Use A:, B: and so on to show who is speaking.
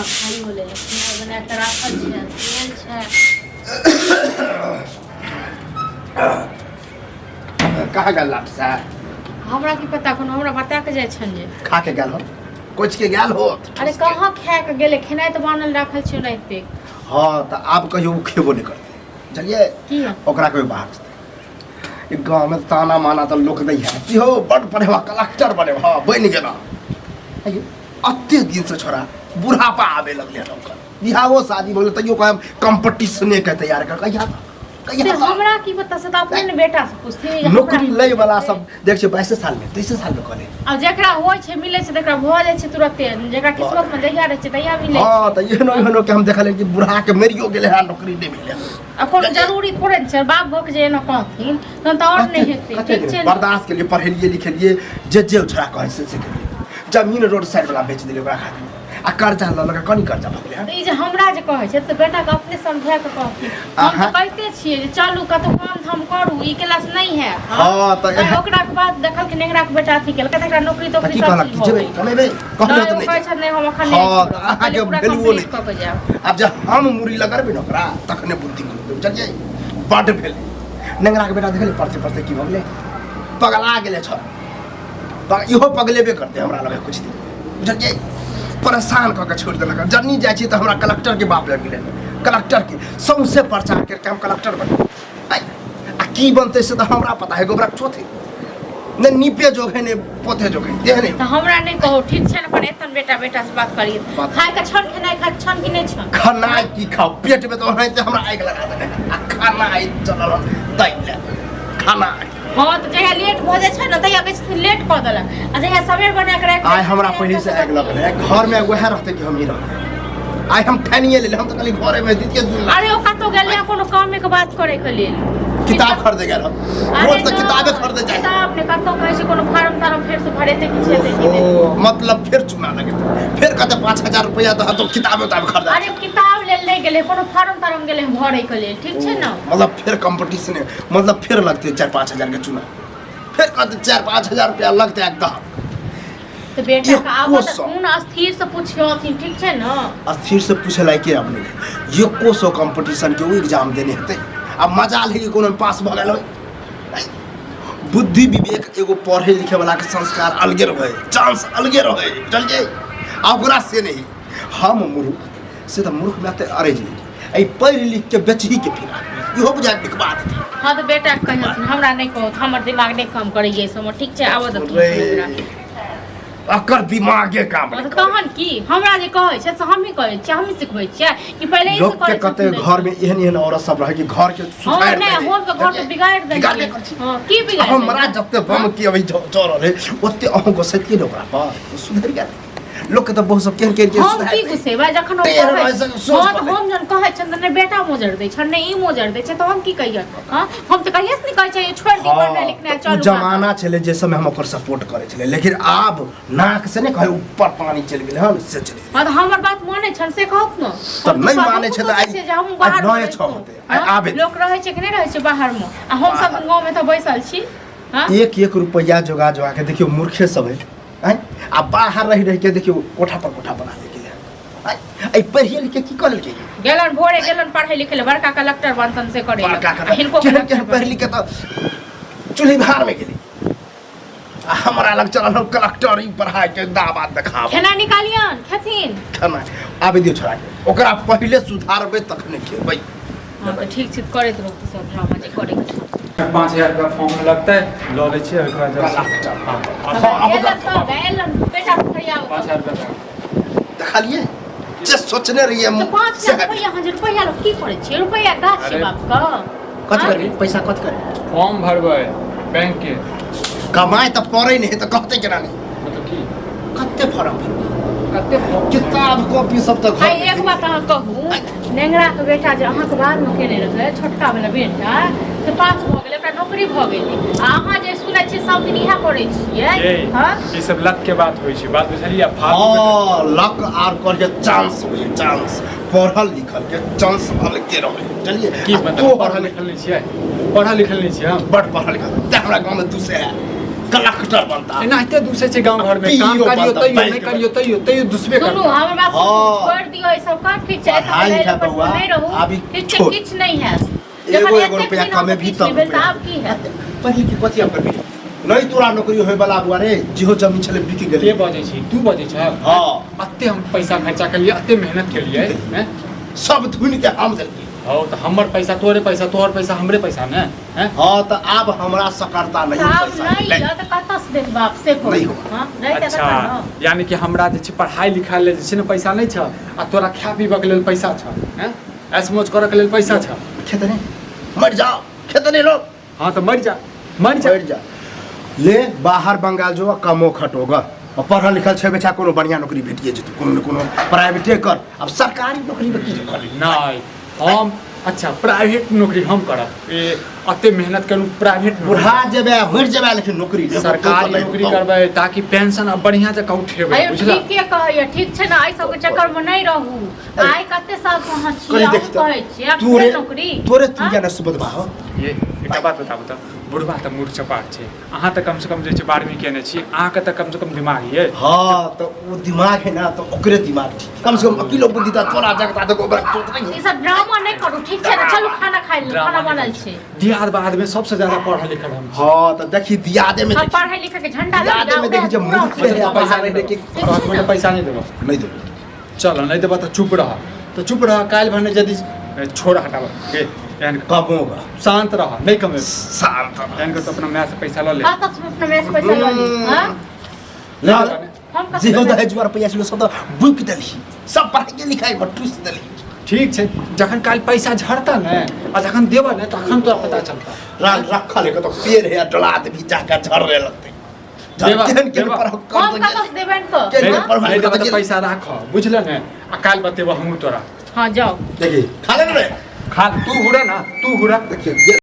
A: खाई होले खाना बना के राखल छै तेल छै
B: कहाँ गेल लाट से
A: हमरा की पता कोन हमरा बता के जाय छन जे
B: खा के गेल हो कुछ के गेल हो
A: अरे कहाँ खा के गेले खेनाइ तो बनल राखल छै नहीं पे
B: हाँ तो आप कहियो वो खेबो नहीं करते चलिए
A: की
B: ओकरा कोई बात नहीं गाँव में ताना माना तो लोग नहीं है कि हो बड़ पढ़े हुआ कलेक्टर बने हाँ बन गेला अत्ते दिन से छोड़ा बुढ़ापा आवे लगले लोग बिहावो शादी बोले तैयो कहे कंपटीशन के तैयार कर कहिया
A: से हमरा की पता से अपने ने बेटा से पूछती
B: नौकरी लै वाला सब देख छै 22 साल में 23 साल में करे
A: अब जेकरा होय छै मिले छै तकरा भ जाय छै तुरंते जेकरा किस्मत में जहिया रहे छै तहिया मिले
B: हां त एहनो के हम देखले कि बुढ़ा के मरियो गेले है नौकरी नहीं मिले
A: अब कोनो जरूरी थोड़े छै बाप भोक जे एना कहथिन तहन त और नहीं हेतै ठीक छै
B: बर्दाश्त के लिए पढ़ेलिए लिखेलिए जे छोड़ा कहे से जमीन रोड साइड वाला बेच दिले ओकरा खातिर आ कर्जा ल लगा कनी कर्जा भगले
A: ई जे हमरा जे कहै छै से बेटा के अपने समझा के कहथिन हम त कहते छियै जे चलू कतो काम धाम करू ई क्लास नहीं है
B: हां त
A: ओकरा के बाद देखल के नेगरा के बेटा थी केल कते नौकरी तो
B: की कहलक जेबे कमेबे कहले त नहीं
A: कहै छै नहीं हम अखन नहीं
B: हां अहाँ के वैल्यू नहीं
A: क के जाब
B: अब जब हम मुरी लगरबे न ओकरा तखने बुद्धि करबे चलिए बड भेले नेगरा के बेटा देखले पढ़ते पढ़ते की भगले पगला गेले छ इहो पगलेबे करते हमरा लगे कुछ दिन बुझलिए परेशान क के छोड़ देलक जर्नी जाय छी त हमरा कलेक्टर के बाप लग गेले कलेक्टर के सौंसे प्रचार करके हम कलेक्टर बन आ की बनते से त हमरा पता है गोबरा चोथे न नीपे जोगे ने पोथे जोगे देहने
A: त हमरा नहीं कहो ठीक छै न पर एतन बेटा बेटा से बात करिए खाय के छन खेनाइ खा छन कि नहीं छन
B: खाना की खाओ पेट में तो होइते हमरा आग लगा देने आ खाना आई चलल दैले खाना
A: हां त जहिया लेट भ जाय छै न तहिया बेसी लेट क देलक आ जहिया सवेर बना के राख
B: आइ हमरा पहिले से आग लगल है घर में वह रहते कि हम ही रह आइ हम ठानिए ले हम तो खाली घरे में दितिए दूर
A: अरे ओ कतो गेल कोनो काम के बात करे के लेल
B: किताब खरीदे गेल हम रोज तो किताबे खरीदे जाए
A: किताब ने कतो कहै छै कोनो फार्म तारम फेर से भरेते कि छै
B: ओ मतलब फिर चुना लगे फिर कहते 5000 रुपया तो किताब खरीदा
A: अरे किताब ले ले गेले कोनो फार्म तारम गेले भरे के लेल ठीक छै न
B: मतलब फिर कंपटीशन है मतलब फिर लगते 4-5 हजार के चुना फिर कहते 4-5 हजार रुपया लगते एकदम
A: तो बेटा का आवत कौन अस्थिर से पूछियो ठीक छै न
B: अस्थिर से पूछे लायक के अपने ये कोसो कंपटीशन के एग्जाम देने हेते अब मजाल है कि कोनो पास भ गेल बुद्धि विवेक एगो पढ़े लिखे वाला के संस्कार अलगे रहे चांस अलगे रहे चलिए ओकरा से नहीं हम मूर्ख से तो मूर्ख बात अरे जी ए पढ़ लिख के बेचही के फिर इहो बुझा के बात
A: हां तो बेटा कहत हमरा नहीं कहत हमर दिमाग नहीं काम करे ये सब ठीक छै आवत
B: अकर दिमागे काम
A: नहीं तहन की हमरा जे कहै छै से हम ही कहै छी हम ही सिखबै छियै कि पहले ही से
B: लोग के कते घर में एहन औरत सब रहे कि घर के
A: सुधार दे हम के घर के बिगाड़ दे हां की बिगाड़
B: हमरा जत्ते बम की अभी चोर रहे ओते अहू को सत्य ओकरा पर सुधर गेल लोग के त बहुत सब केहन केहन के
A: हम की गुसेबा जखन हम जन कहै छन ने बेटा मोजर दै छन ने ई मोजर दै छै त हम की कहिय हां हम त कहियस नहीं कहै छै छोड़ दी पढ़ने लिखने चलू
B: जमाना चले जे समय हम ओकर सपोर्ट करे छले लेकिन आब नाक से ने कहे ऊपर पानी चल गेल हन से चले
A: हां त हमर बात माने छन से कहत न
B: त नहीं माने छै त आई
A: हम बाहर
B: नय छ होते आबे
A: लोग रहै छै कि नहीं रहै छै बाहर में आ हम सब गांव में त बैसल छी हां
B: 1 रुपया जोगा जोगा के देखियो मूर्खे सब है आ बाहर रह के देखियो कोठा पर कोठा बना दे के आई पढ़िए लिखे की कर के
A: गेलन भोरे गेलन पढ़े लिखे ले बड़का कलेक्टर बनतन से करे
B: हिनको केहन पढ़ लिखे त चुल्ही भार में गेली हमरा लग चलल कलेक्टर ई पढ़ाई के दावा देखाव
A: खाना निकालियन खथिन
B: खाना आबे दियो छोड़ा के ओकरा पहले सुधारबे तखने खेबै
A: हां त ठीक छै करैत रहू सब ड्रामा जे करे के
C: 5000 का फॉर्म लगता है लो लीजिए एक बार
A: बेटा खड़िया
C: 5000 का
B: देखलिए जे सोचने रहिए
A: तो 5000 रुपया 1000 रुपया लो की करे छी रुपया गाछ छै बाप का
B: कत करबी पैसा कत करबी
C: फॉर्म भरबै बैंक के
B: कमाई त पड़ै नहीं त कहते केना नहीं
C: मतलब की
B: कत्ते फॉर्म भरबी
C: कत्ते फॉर्म
B: किताब कॉपी सब त
A: आई एक बात अहाँ कहू नेंगरा के बेटा जे अहाँ के बाद में केने रहे छोटका वाला बेटा से पास भ गेलै ओकरा नौकरी भ गेलै आ अहाँ जे सुनै छी सब दिन इहा करै छियै
C: हां ई सब लक के बात होई छै बात बुझलियै फालतू
B: हां लक आर कर के चांस होई चांस पढ़ल लिखल के चांस अलगे रहे चलिए
C: की मतलब पढ़ल लिखल नहीं छियै हम
B: बड़ पढ़ल लिखल त हमरा गांव में दूसरे है कलेक्टर बनता
C: एनाहिते दूसरे छै गांव घर में काम करियो तइयो नहीं करियो तइयो दूसरे
A: सुनू हमर बात छोड़ सब का ठीक छै
B: पढ़ाई लिखाई बउआ,
A: नहीं रहू
B: अभी
A: ठीक छै
B: छोड़।
A: किछ नहीं है
B: एगो रुपया कमे भी तब
A: आप की है
B: पढ़ी के कथि हम करबी नहीं तोरा नौकरी होय वाला बुआ रे जेहो जमीन छले बिक
C: के
B: गेलै
C: बजै छी तू बजै छ
B: हां
C: अत्ते हम पैसा खर्चा केलिए अत्ते मेहनत केलिए हैं
B: सब धुन के हम देलिए
C: हो तो हमर पैसा तोहर पैसा हमरे पैसा ने हैं
B: हां तो अब हमरा सकरता नहीं
A: साहब
B: पैसा
A: नहीं
B: ले।
A: या तो कतऽ से देख बाप से को
B: नहीं हो।
A: हां नहीं त
C: अच्छा यानी कि हमरा जे छै पढ़ाई लिखाई लेल जे छै ने पैसा नहीं छ आ तोरा खा पीबा के लेल पैसा छ हैं ऐस मौज करऽ के लेल पैसा छ
B: खेतने मर जाओ खेतने लोग
C: हां तो मर जा मर जा
B: मर जा ले बाहर बंगाल जो कमो खटोगा और पढ़ल लिखल छै बेचा कोनो बढ़िया नौकरी भेटिए जेतौ कोनो न कोनो प्राइवेटे कर अब सरकारी नौकरी में की करी
C: नहीं हम अच्छा प्राइवेट नौकरी हम करब ए अत्ते मेहनत करू प्राइवेट
B: बुढ़ा जेबे मर जेबे लेकिन नौकरी लेबो
C: सरकारी
B: तो नहीं
C: नौकरी
B: होतौ।
C: करबै ताकि पेंशन अब बढ़िया जकाँ उठेबै
A: अरे
C: बुझला
A: ठीक के कहैया ठीक छै ना आई सब के चक्कर में नहीं रहू आइ कते साल से अहाँ छी
B: कहीं
A: अहाँ
B: देखी तो
A: कहै छी आप
B: तोरे
A: नौकरी
B: तोरे तू
A: हाँ?
B: जाने सुबह हो
C: ये एकटा बात बताबू तऽ बुढ़बा तऽ मूर्ख चपाट छै अहाँ तऽ कम से कम जे छै 12वीं केने छी अहाँके तऽ कम से कम दिमाग ये
B: हाँ तो वो दिमाग है ना तो ओकरे दिमाग ठीक कम से कम अकेलो बुद्धि ता तोरा जगता तो गोबर चोट
A: ई
B: नहीं
A: सब ड्रामा नहीं करू ठीक छै ना चलू खाना खाइ ले खाना बनल छै
C: दियाद बाद में सबसे ज्यादा पढ़ल लिखल हम छी।
B: हाँ तो देखी दियादे में
A: सब
B: देखी
A: पढ़ाई लिखा के झंडा लग
B: दियादे में देखी जब मुंह पे है पैसा नहीं देके
C: रात में पैसा नहीं देबो
B: नहीं दो
C: चल नहीं देबो तऽ चुप रह तो चुप रह काल्हि भने यदि छोड़ हटाबो के एहन
B: कमोगा
C: शांत रह नहीं कमे
B: शांत
C: एहन के तो अपना माय से पैसा ल ले
A: का तक अपना में से पैसा लऽ ली हां
B: लाल
A: हम
B: जी हो
A: कते
B: दहेज वाला पैसा से सब बुक देली सब पढ़ाई के लिखाई बटूस देली
C: ठीक छै जखन काल्हि पैसा झड़ता ने आ जखन देबो ने तखन तोरा पता चलता
B: राग रखा ले तो पेड़ है डला दे भी जाकर झड़ने लगते
C: देवा,
B: केहन केहन
C: देवा।
B: पर
A: हम
B: कर
A: कतऽ से देबन तो
B: के-
C: नहीं
B: हाँ?
C: नहीं देबो तऽ पैसा राख बुझल ने आ काल्हि बतेबो हमहूँ तोरा
A: हां जाओ
B: देखिए खा ले रे
C: खा तू हुरा ना तू हुरा
B: देखिए